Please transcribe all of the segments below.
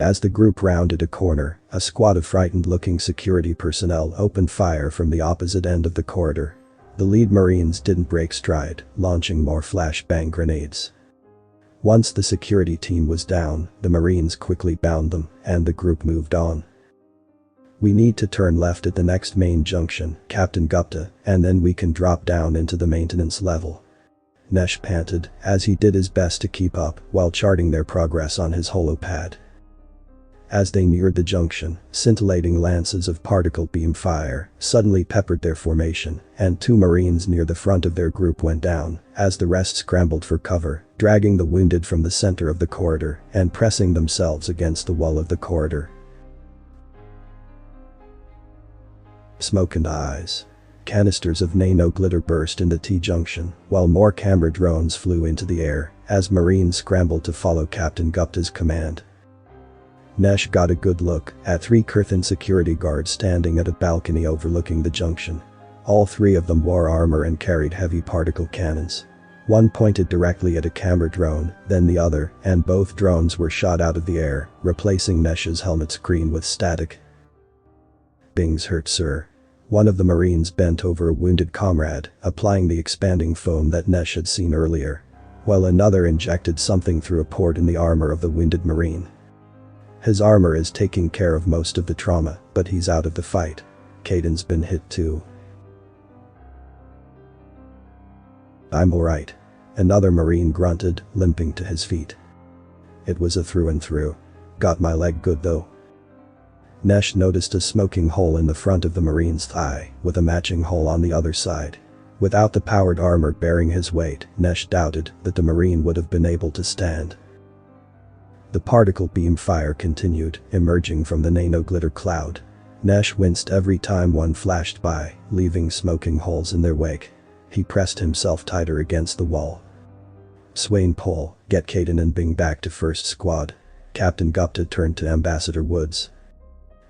As the group rounded a corner, a squad of frightened-looking security personnel opened fire from the opposite end of the corridor. The lead Marines didn't break stride, launching more flashbang grenades. Once the security team was down, the Marines quickly bound them, and the group moved on. "We need to turn left at the next main junction, Captain Gupta, and then we can drop down into the maintenance level," Nesh panted, as he did his best to keep up while charting their progress on his holopad. As they neared the junction, scintillating lances of particle beam fire suddenly peppered their formation, and 2 Marines near the front of their group went down, as the rest scrambled for cover, dragging the wounded from the center of the corridor and pressing themselves against the wall of the corridor. Smoke and eyes. Canisters of nano-glitter burst in the T-junction, while more camera drones flew into the air as Marines scrambled to follow Captain Gupta's command. Nesh got a good look at 3 Kurthan security guards standing at a balcony overlooking the junction. All 3 of them wore armor and carried heavy particle cannons. One pointed directly at a camera drone, then the other, and both drones were shot out of the air, replacing Nesh's helmet screen with static. "Bings hurt, sir." One of the Marines bent over a wounded comrade, applying the expanding foam that Nesh had seen earlier, while another injected something through a port in the armor of the wounded Marine. "His armor is taking care of most of the trauma, but he's out of the fight. Caden's been hit too." "I'm alright," another Marine grunted, limping to his feet. "It was a through and through. Got my leg good though." Nesh noticed a smoking hole in the front of the Marine's thigh, with a matching hole on the other side. Without the powered armor bearing his weight, Nesh doubted that the Marine would have been able to stand. The particle beam fire continued, emerging from the nano-glitter cloud. Nesh winced every time one flashed by, leaving smoking holes in their wake. He pressed himself tighter against the wall. "Swain Pole, get Caden and Bing back to first squad." Captain Gupta turned to Ambassador Woods.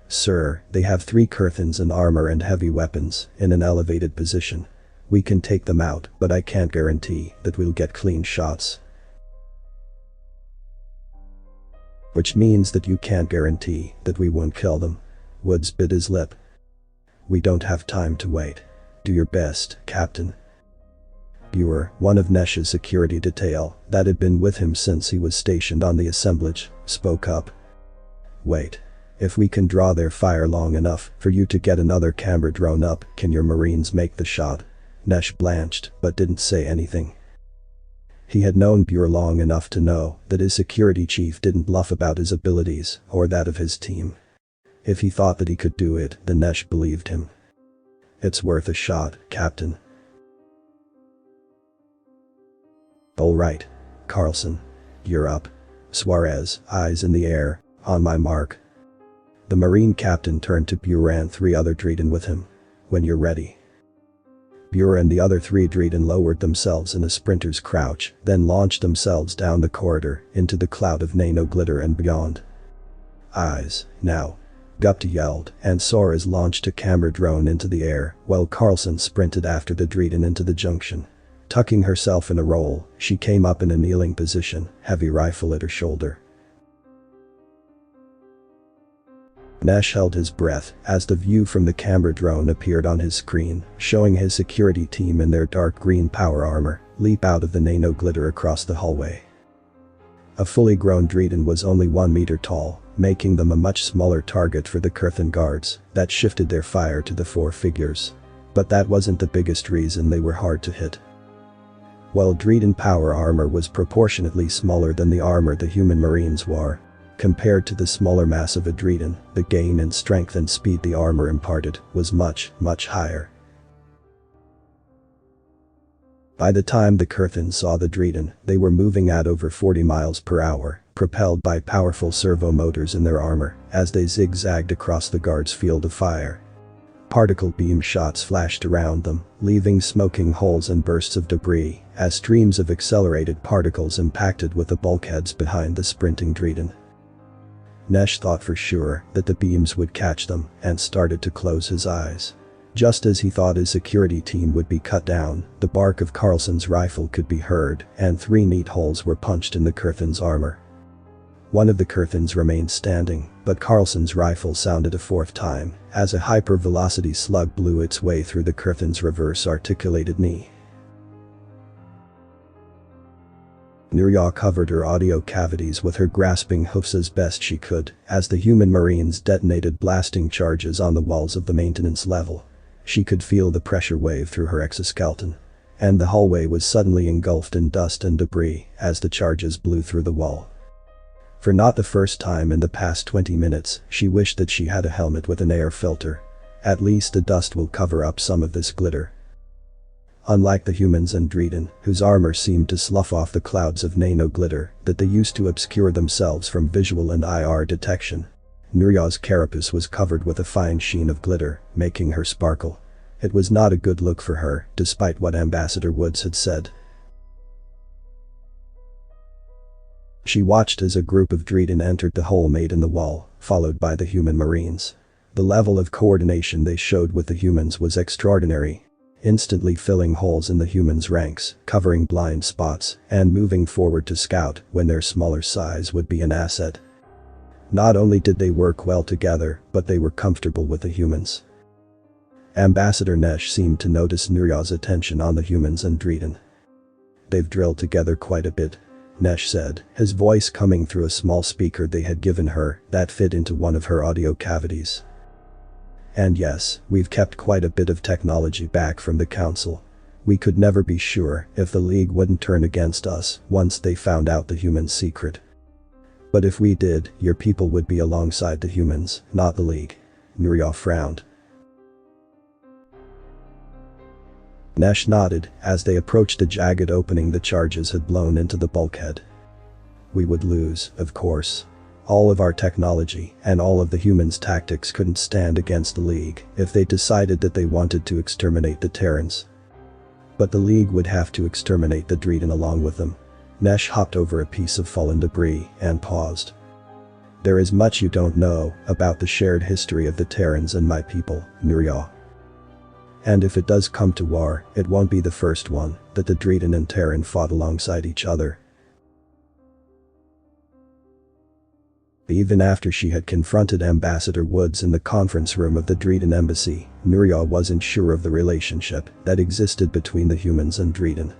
"Sir, they have 3 Kurthans in armor and heavy weapons, in an elevated position. We can take them out, but I can't guarantee that we'll get clean shots." "Which means that you can't guarantee that we won't kill them." Woods bit his lip. "We don't have time to wait. Do your best, Captain." Buer, one of Nesh's security detail that had been with him since he was stationed on the assemblage, spoke up. "Wait. If we can draw their fire long enough for you to get another camera drone up, can your Marines make the shot?" Nesh blanched, but didn't say anything. He had known Buer long enough to know that his security chief didn't bluff about his abilities, or that of his team. If he thought that he could do it, then Nesh believed him. "It's worth a shot, Captain." "All right. Carlson. You're up." Suarez, eyes in the air, "On my mark." The Marine captain turned to Buer and 3 other Dreden with him. "When you're ready." Buer and the other 3 Dreden lowered themselves in a sprinter's crouch, then launched themselves down the corridor into the cloud of nano-glitter and beyond. "Eyes, now." Gupta yelled, and Suarez launched a camera drone into the air, while Carlson sprinted after the Dreden into the junction. Tucking herself in a roll, she came up in a kneeling position, heavy rifle at her shoulder. Nesh held his breath as the view from the camera drone appeared on his screen, showing his security team in their dark green power armor leap out of the nano-glitter across the hallway. A fully grown Dreden was only 1 meter tall, making them a much smaller target for the Kurthan guards that shifted their fire to the 4 figures. But that wasn't the biggest reason they were hard to hit. While Dreden power armor was proportionately smaller than the armor the human Marines wore, compared to the smaller mass of a Dreden, the gain in strength and speed the armor imparted was much, much higher. By the time the Kurthans saw the Dreden, they were moving at over 40 miles per hour, propelled by powerful servo motors in their armor, as they zigzagged across the guards' field of fire. Particle beam shots flashed around them, leaving smoking holes and bursts of debris, as streams of accelerated particles impacted with the bulkheads behind the sprinting Dreden. Nesh thought for sure that the beams would catch them, and started to close his eyes. Just as he thought his security team would be cut down, the bark of Carlson's rifle could be heard, and 3 neat holes were punched in the Kurthan's armor. One of the curtains remained standing, but Carlson's rifle sounded a fourth time as a hyper-velocity slug blew its way through the curtain's reverse-articulated knee. Nurya covered her audio cavities with her grasping hoofs as best she could as the human marines detonated blasting charges on the walls of the maintenance level. She could feel the pressure wave through her exoskeleton. And the hallway was suddenly engulfed in dust and debris as the charges blew through the wall. For not the first time in the past 20 minutes, she wished that she had a helmet with an air filter. At least the dust will cover up some of this glitter. Unlike the humans and Dreden, whose armor seemed to slough off the clouds of nano-glitter that they used to obscure themselves from visual and IR detection, Nurya's carapace was covered with a fine sheen of glitter, making her sparkle. It was not a good look for her, despite what Ambassador Woods had said. She watched as a group of Dreden entered the hole made in the wall, followed by the human marines. The level of coordination they showed with the humans was extraordinary. Instantly filling holes in the humans' ranks, covering blind spots, and moving forward to scout when their smaller size would be an asset. Not only did they work well together, but they were comfortable with the humans. Ambassador Nesh seemed to notice Nurya's attention on the humans and Dreden. "They've drilled together quite a bit," Nesh said, his voice coming through a small speaker they had given her that fit into one of her audio cavities. "And yes, we've kept quite a bit of technology back from the council. We could never be sure if the League wouldn't turn against us once they found out the humans' secret. But if we did, your people would be alongside the humans, not the League." Nurya frowned. Nesh nodded as they approached a jagged opening the charges had blown into the bulkhead. "We would lose, of course. All of our technology and all of the humans' tactics couldn't stand against the League if they decided that they wanted to exterminate the Terrans. But the League would have to exterminate the Dreden along with them." Nesh hopped over a piece of fallen debris and paused. "There is much you don't know about the shared history of the Terrans and my people, Nurya. And if it does come to war, it won't be the first one that the Dreden and Terran fought alongside each other." Even after she had confronted Ambassador Woods in the conference room of the Dreden embassy, Nurya wasn't sure of the relationship that existed between the humans and Dreden.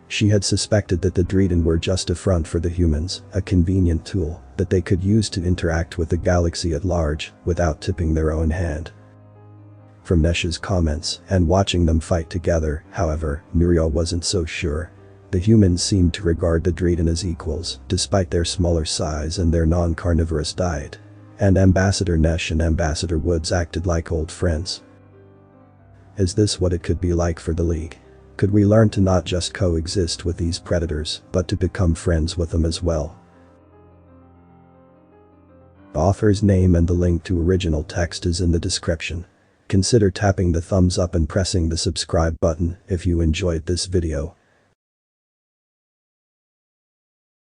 She had suspected that the Dreden were just a front for the humans, a convenient tool that they could use to interact with the galaxy at large without tipping their own hand. From Nesh's comments and watching them fight together, however, Nurya wasn't so sure. The humans seemed to regard the Dreden as equals, despite their smaller size and their non-carnivorous diet. And Ambassador Nesh and Ambassador Woods acted like old friends. Is this what it could be like for the League? Could we learn to not just coexist with these predators, but to become friends with them as well? The author's name and the link to original text is in the description. Consider tapping the thumbs up and pressing the subscribe button if you enjoyed this video.